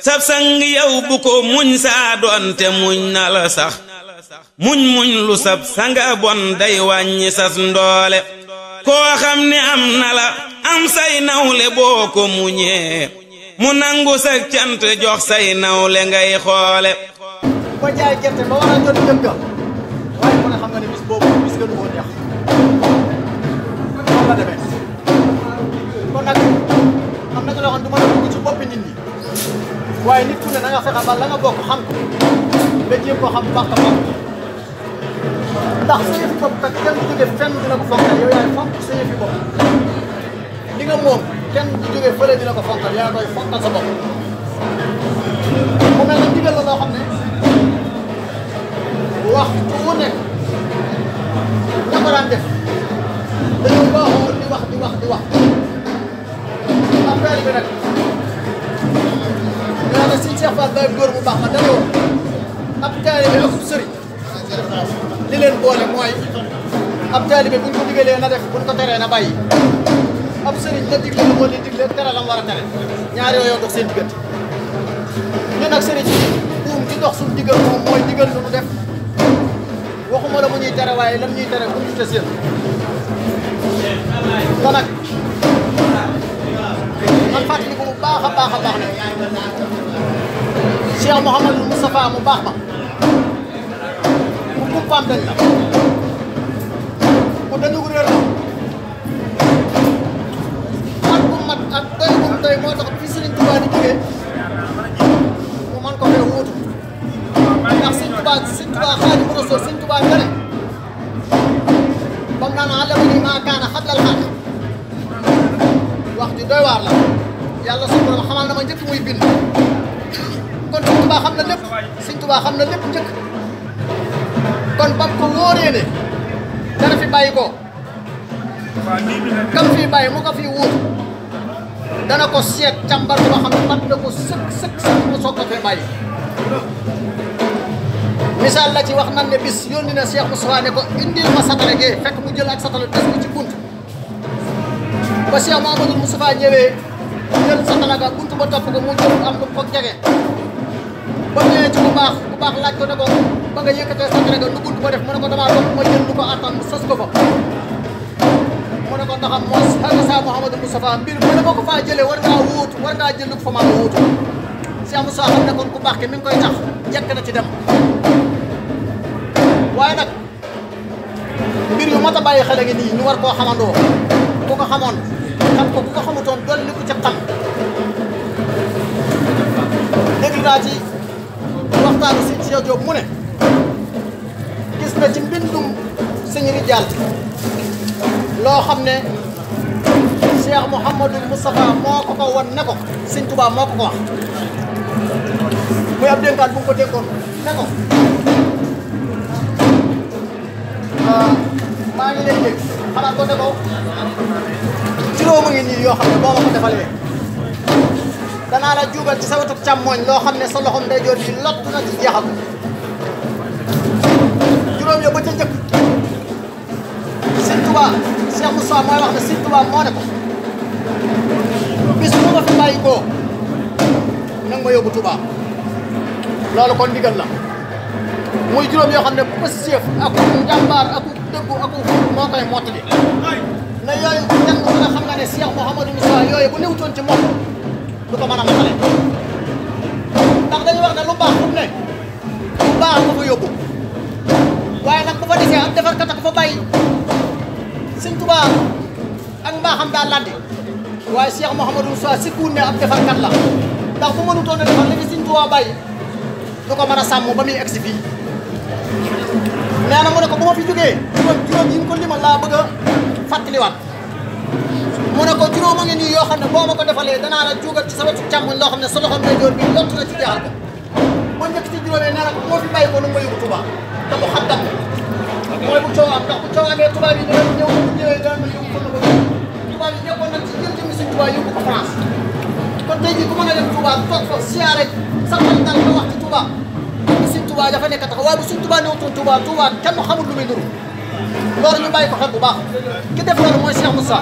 sab sang yow bu ko muñ saa doonte muñ na la sax muñ lu sab sanga bon day wàññi sas ndoole koo xam ne am na la am say nawle boo ko muñee mu nangu sa cant jox say nawle ngay xoole ko jaay gerte ba war a jot dëgg waaye mu ne xam nga ne bis boobu bis gënu koo neex noonu la demee kon nag am na ci loo xam du mën a dugg ci boppi nit ñi waaye nit ku ne da nga fexe ba la nga bokk xam ko nga jéem koo xam baax a baax ndax sa yëfi bopp kat kenn du jóge fenn dina ko fonkal yow yaay fonk sa yëfi bopp li nga moom kenn du jóge fële dina ko fonkal yaa koy fonkal sa bopp mu mel ne digal la loo xam ne wax wu nekk ña ko daan def dañoo baaxoo di wax affaire bi nag nee na si Cheikh Fall Baye góor bu baax ma daloo ab taalibe ak sëriñ li leen boole mooy ab taalibe buñ ko digalee na def buñ ko teree na bàyyi ab sëriñ la digle la moo di digle tere la mu war a tere ñaar yooyu dox seen diggante ñun nag sëriñ buum ci dox suñu digal moom mooy digal lu nu def waxuma la mu ñuy tere waaye lam ñuy tere bu ñu te seen te nag man fàttali ko bu baax a baax ne Cheikh Mouhamadou Moustapha mu baax ma ku kumpaam dañ la ku dañu ko réer la at bu mat ak doy bu mu doy moo tax fi Sëriñ Tuubaa di jógee mu man ko fee wuutu ndax Sëriñ Tuubaa Xaadimu Rasuul Sëriñ Tuubaa nga ne bam naan allamanii maa kaana qablal xalq wax ju doy waar la yàlla suñu borom xamal na ma njëkk muy bind kon Sëriñ Tuubaa xam na lépp Sëriñ Tuubaa xam na lépp njëkk kon bam ko wóoree ne dana fi bàyyi ko kam fii bàyyi mu ko fii wuut dana ko seet càmbar ko ba xam ne mat na ko sëkk mu soog ko fee bàyyi misaal la ci wax nan ne bis yónni na Cheikh Moustapha ne ko indil ma satale gee fekk mu jël ak satale des ko ci bunt ba Cheikh Mouhamadou Moustapha ñëwee jël satala ga bunt ba topp ko mu jël am lu ko jege ba ñëwee ci bu baax laaj ko ne ko ba nga yëkkatee satala ga nu bunt ba def mu ne ko damaa topp ma jël lu ko attan sos ko fa mu ne ko ndaxam moos xëy sa Mouhamadou Moustapha mbir mu ne boo ko faa jëlee war ngaa jël lu ko fa maa nga wuutu Cheikh Moustapha xam ne kon ku baax ki mi ngi koy tax jekk na ci dem waaye nag mbir yu mat a bàyyi xel a ngi nii ñu war koo xamandoo ku ko xamoon xam ko ku ko xamutoon doon li ko ca xam déglu naa ci waxtaanu si Cheikh Diop mu ne gis na ci mbindum sëñ Rijaal loo xam ne Cheikh Mouhamadou Moustapha moo ko won ne ko sëñ Tuubaa moo ko wax muy ab dénkaan bu mu ko dénkoon ne ko maa ngi lay dégg xanaa ko ne ko juróoma ngi nii yoo xam ne boo ma ko defalee danaa la juugal ci sa wetu càmmooñ loo xam ne sa loxom ndeyjoor bi lott na ci jeexal juróom yo ba ca njëkk Sëñ Tuubaa Cheikh Moussa mooy wax ne Sëñ Tuubaa moo ne ko bis bu ma fi bàyyi koo nang ma yóbbu Tuubaa loolu kon ndigal la muy juróom yoo xam ne bu ko séef ak njàmbaar ak dëggu ak moo koy mottali na yooyu kenn ku ne xam nga ne Cheikh Mouhamadou Moustapha yooyu bu newutoon ci moom du ko mën a matale ndax dañuy wax ne lu baax fu mu ne lu baax ko fa yóbbu waaye nag bu fa desee am defarkat ak fa bàyyi Sëñ Tuubaa ak mbaaxam daal landi waaye Cheikh Mouhamadou Moustapha sikkuwul ne ab defarkat la ndax bu mënutoon a defar li fi Sëñ Tuubaa bàyyi du ko mën a sàmm ba muy egsi fii nee na mu ne ko bu ma fi jógee juróom yi nga ko limal laa bëgg a fàttaliwaat mu ne ko juróom a ngi nii yoo xam ne boo ma ko defalee danaa la juugal ci sa wetu càmmoñ loo xam ne sa loxo ndeyjoor bi lott na ci jeexal ko ba njëkk ci juróomee nee na ko bu ma fi bàyyi ko nu ma yóbbu Touba te mu xam dam mooy bu coow am ndax bu coow amee tubaab yi ñëw bu ñëwee daan na yóbbu ko tubaab yi ñëppoon nañ ci jël jëmmi Sëñ Tuubaa yóbbu ko France kon tey jii ku mën a dem Touba toog fa siyaare sa xel dal nga wax ci Touba Sëñ Tuubaa dafa nekk tax waaye bu Sëñ Tuubaa ñëwutoon Touba kenn xamul lu muy nuru loolu ñu bàyyi ko xel bu baax ki def loolu mooy Cheikh Moussa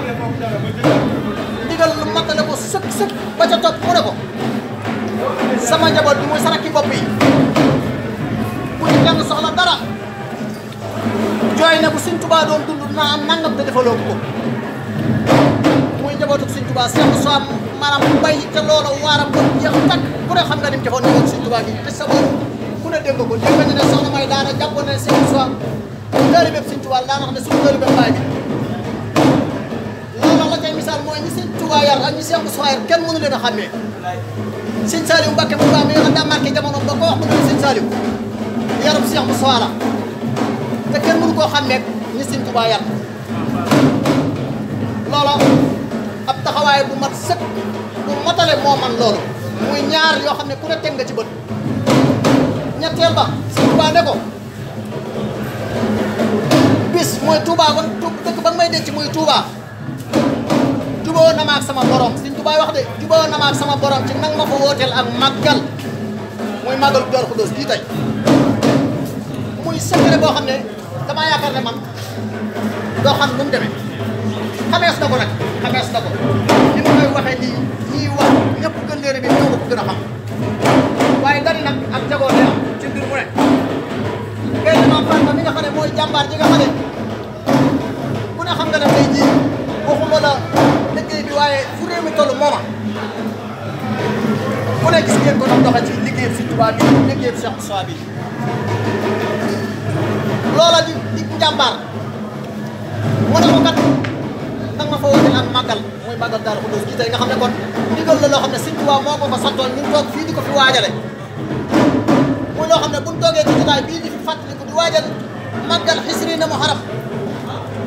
ndigal lu matale ko sëkk ba ca topp mu ne ko sama njaboot bi muy saraki bopp yi bu ci kenn soxla dara jooy ne bu Sëñ Tuubaa doon dund naa am nangam te defaloo ko muy njabootu Sëñ Tuubaa Cheikh Moussa maanaam bay te loola waaram ba jeex takk ku ne xam nga ni mu defoon njabootu Sëñ Tuubaa gi te sa bopp ku ne dégg ko dégg nga ne soxna may daana jàppoon ne Cheikh Moussa taalibe Sëñ Tuubaa daana xam ne suñu taalibe baay bi loolu la cay misaal mooy ñi Sëñ Tuubaa yar ak ñi Cheikh Moussa yar kenn mënu leen a xàmmee Sëñ Saliou Mbacké mu baax mi nga xam daa marqué jamono ba ko wax mu ne Sëñ Saliou yarub Cheikh Moussa la te kenn mënu koo xàmmee ñi Sëñ Tuubaa yar loola ab taxawaay bu mat sëkk bu matale moo man loolu muy ñaar yoo xam ne ku ne teg nga ci bët ñetteel ba Sëñ Tuubaa ne ko bis mooy Touba kon dëkk ba nga may denc muy Touba juboo na ma ak sama borom Sëñ Tuubaa wax de juboo na ma ak sama borom ci nang ma fa wooteel ak màggal muy màggalu Daaru Xudoos gii tey muy secret boo xam ne damaa yaakaar ne man doo xam nu mu demee xamees na ko nag xamees na ko li ma koy waxee nii ñii wax ñëpp gën leen bi ñoo ko gën a xam waaye dari nag ak jagoo lay am ci mbir mu ne ngay dinoon Fatma mi nga xam ne mooy jàmbaar ji nga xam ne ku ne xam nga ne tey jii waxuma la liggéey bi waaye fu réew mi toll mooma ku ne gis ngeen ko doon doxe ci liggéeyam Sëñ Tuubaa bi liggéeyam Cheikh Moussa bi loola di njàmbaar mu ne ko kat nag ma fa wooteel ak màggal mooy màggal Daaru Xudoos gi tey nga xam ne kon ndigal la loo xam ne Sëñ Tuubaa moo ko santoon ñu toog fii di ko fi waajale muy loo xam ne buñ toogee ci jotaay bii di fi fàttaliku di waajal màggal xisri na mu xarab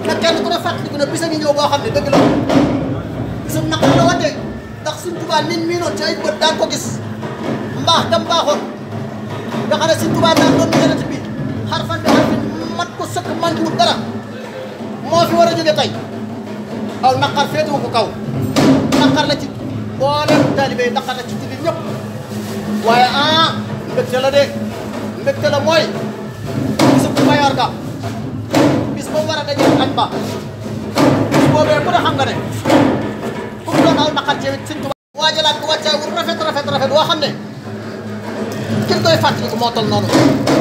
na kenn ku ne fàttaliku ne bisa ngi ñëw boo xam ne dëgg la bisum naqar la wante ndax Sëñ Tuubaa nit miinoon ci ay bët daan ko gis mbaax dam baaxoon nga xam ne Sëñ Tuubaa daan doon yeneen bi xarfan bi xarfin mat ko sëkk manquewul dara moo fi war a jóge tey aw naqar féetewu ko kaw naqar la ci mboolem taalibe yi naqar la ci jullit ñëpp waaye mbégte la de mbégte la mooy bisu mayor ga bis boobu war a dajee añ ba bis boobee ku ne xam nga ne ku mu doon aw naqar ci Sëñ Tuubaa waajalaat ko wàccaay wu rafet woo xam ne kin koy fàttaliku moo tol noonu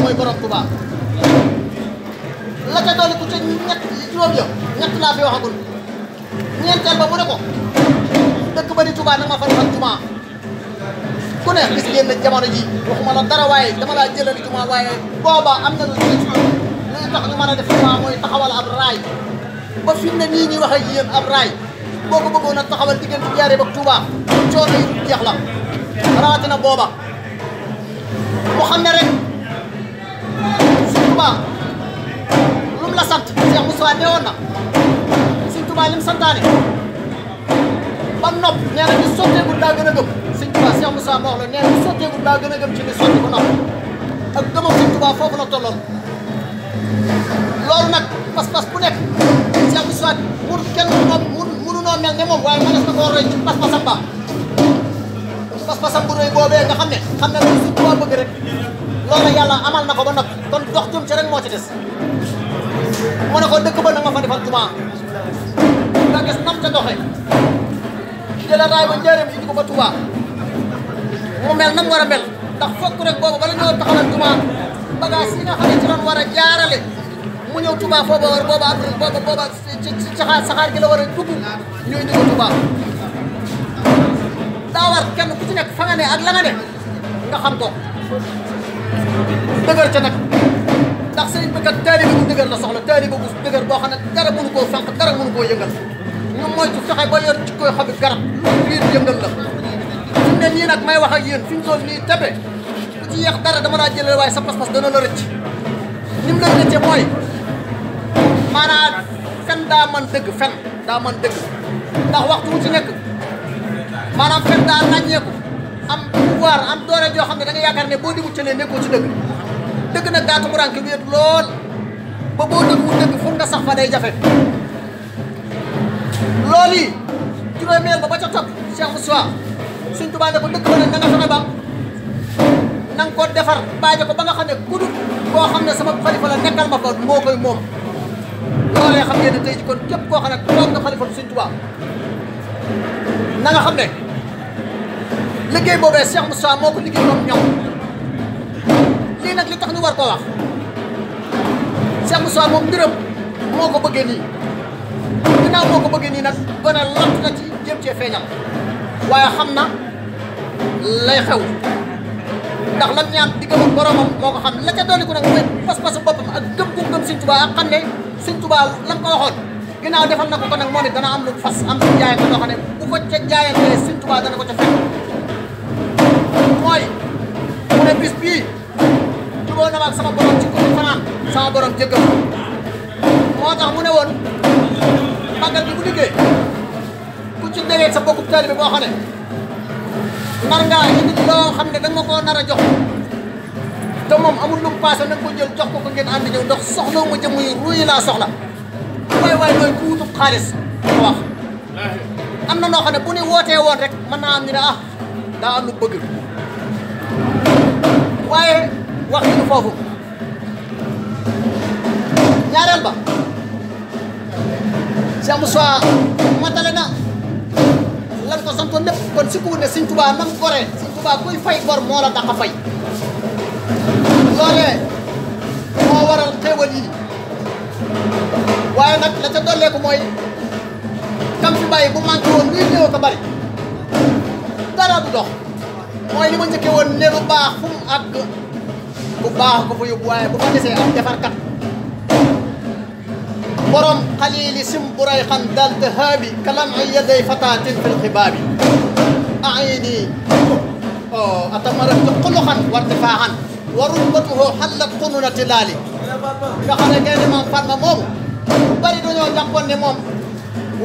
mooy borom Tuubaa la ca dolli ku ci juróom ya ñett laa fi waxagul ñeenteel ba mu ne ko dëkk ba di Tuubaa nag ma fa defal jumaa ku ne gis ngeen ne jamono ji waxuma la dara waaye dama laa jëlali jumaa waaye booba am na lu tax ñu mën a def jumaa mooy taxawal ab raay ba fi mu ne nii ñuy wax ak yéen ab raay boo ko bëggoon a taxawal diggante Njaaréem ak Tuubaa coono yi jeex la rawatina booba mu xam ne rek Sëñ Tuubaa lu mu la sant Cheikh Moussa nee woon na Sëñ Tuubaa li mu santaane ba nopp nee na ñu sotteegul daa gën a gëm Sëñ Tuubaa Cheikh Moussa moo wax la nee na ñu sotteegul daa gën a gëm ci ni sotti ko nopp ak gëmam Sëñ Tuubaa foofu la tolloon loolu nag pas-pas bu nekk Cheikh Moussa pour kenn mënunoo mel ne moom waaye mënees na koo roy ci pas-pasam ba pas-pasam bu rëy boobee nga xam ne lu Sëñ Tuubaa bëgg rek loolu yàlla amal na ko ba noppi kon dox jëm ci rek moo ci des mu ne ko dëkk ba na nga fa defal jumaa nga gis nam ca doxe jëla raay ba Njaaréem indi ko ba Tuubaa mu mel nam war a mel ndax fokk rek boobu bala ñoo taxawal jumaa bagage yi nga xam ne ci doon war a jaarale mu ñëw Tuubaa fooba war booba ci saxaar gi la war a dugg ñu indi ko Tuubaa daa war kenn ku ci nekk fa nga ne ak la nga ne nga xam ko dëgër ca nag ndax sëriñ bi kat taalibe bu dëgër la soxla taalibe bu dëgër boo xam ne dara mënu koo fànq dara mënu koo yëngal ñu moytu fexe ba yor ci koy xobi garab biir yëngal la fi mu ne nii nag may wax ak yéen fi mu toll nii tepe ku ci yeex dara dama laa jëlee waaye sa pas-pas dana la rëcc ni mu la rëcce mooy maanaam fen daa man dëgg fen daa man dëgg ndax waxtu wu ci nekk maanaam fen daa ràññeeku am pouvoir am doole joo xam ne da nga yaakaar ne boo di muccalee nekkoo ci dëgg dëgg nag daa tumuraanke wéet lool ba boo dëgg wu dëgg fu nga sax fa day jafe loolu yi juróomeel ba ca topp Cheikh Moussa Sëñ Tuubaa ne ko dëkk ba nag na nga fexe ba na nga ko defar baaje ko ba nga xam ne ku dul koo xam ne sama xalifa la nekkal ma fa moo koy moom loolee xam ngeen ne tey ji kon képp koo xam ne toog nga xalifa Sëñ Tuubaa na nga xam ne liggéey boobee Cheikh Moussa moo ko liggéey moom ñoom lii nag li tax ñu war koo wax Cheikh Moussa moom mbiram moo ko bëggee nii ginnaaw moo ko bëggee nii nag gone lant na ci jéem cee feeñal waaye xam na lay xew ndax lam ñaan diggam ak boromam moo ko xam la ca doon ko nag mooy pas-pasu boppam ak gëm gu gëm Sëñ Tuubaa ak xam ne Sëñ Tuubaa lam ko waxoon ginnaaw defal na ko kon nag moo ne dana am lu fas am lu jaay ko loo xam ne bu ko ca jaayantee Sëñ Tuubaa dana ko ca fekk mooy mu ne bis bii jubóo na ma ak sama borom ci kuréel fanaan sama borom jéggal ko moo tax mu ne woon màggal bi bu liggéey ku ci déggee sa bokkub taalibe boo xam ne nar ngaa indi loo xam ne da nga koo nar a jox te moom amul lu mu paase na nga ko jël jox ko ko ngeen ànd ñëw ndax soxla mu jëm muy ruuyi laa soxla waay mooy ku wutub xaalis ko wax am na noo xam ne bu ñu wootee woon rek mën naa am ñu ne ah daa am lu bëgg waaye wax ñu foofu ñaareel ba Cheikh Moussa matale na lan ko santoon lépp kon si ku ne Sëñ Tuubaa nam gore Sëñ Tuubaa kuy fay bor moo la dàq fay loolee moo waral xéewal yi waaye nag la ca dolleeku mooy kam fi bàyyi bu manqué woon luy ñëw ko bari dara du dox mooy li ma njëkkee woon ne lu baax fu mu àgg bu baax ko fa yóbbu waaye bu fa desee am defarkat borom xalili sim buray xan dal dahaabi kalam ay yaday fatatin fil xibaabi aini atamaratu xuluxan wartifaaxan wa rumbatuhu xallat xununati laali nga xam ne kay ne moom Fatma moomu bari dañoo jàppoon ne moom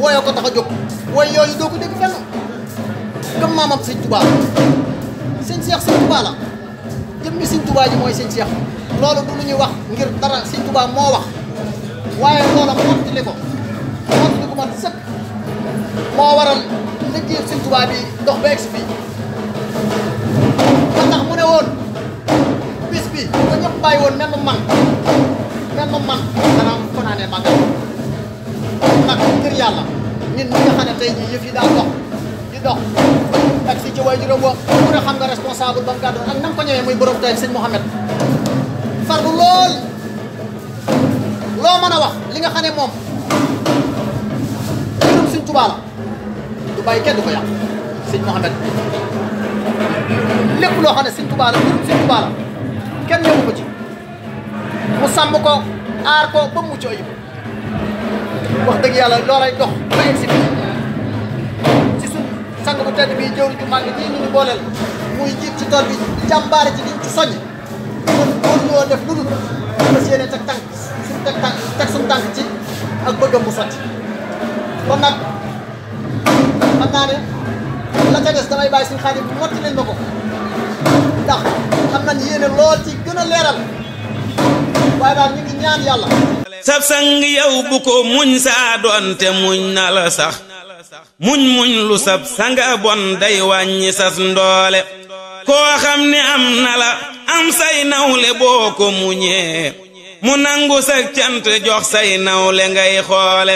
wooyoo ko tax a jóg wooy yooyu doo ko dégg fenn gëm maamam Sëñ Tuubaa sëñ Cheikh Sëñ Tuubaa la jëmmi Sëñ Tuubaa ji mooy sëñ Cheikh loolu du lu ñuy wax ngir dara Sëñ Tuubaa moo wax waaye loola mottali ko mat sëkk moo waral liggéey Sëñ Tuubaa bi dox ba egsi fii ba tax mu ne woon bis bi ba ñëpp bàyyi woon mel man dana am fanaanee màggal nag ngir yàlla ñun ñi nga xam ne tey jii yëf yi daa dox di dox ak si ci way juróom wa mu ne xam nga responsable ba mu gàddoon ak nam ko ñëwee muy borom tey sëñ Mouhamed farlu lool loo mën a wax li nga xam ne moom mbirum Sëñ Tuubaa la du bàyyi kenn du ko yàq sëñ Mouhamed lépp loo xam ne Sëñ Tuubaa la mbirum Sëñ Tuubaa la kenn ñëwu ko ci mu sàmm ko aar ko ba mucc ayib wax dëgg yàlla loolay dox ba egsi fii ci suñ sang bu tedd bi jëwri ju màgg nii ñu booleel muy jiit ci tool bi jàmbaare ci diñ ci soññ kon boo ñoo def lu dul fas yéene teg suñu tànk ci ak bëggam bu sotti kon nag xam naa ne la ca des damay bàyyi suñu xaadim motti leen ma ko ndax xam nañ yéene lool ci gën a leeral waaye daal ñu ngi ñaan yàlla sab sang yow bu ko muñ saa doonte muñ na la sax muñ lu sab sanga bon day wàññi sas ndoole koo xam ne am na la am say nawle boo ko muñee mu nangu sa cant jox say nawle ngay xoole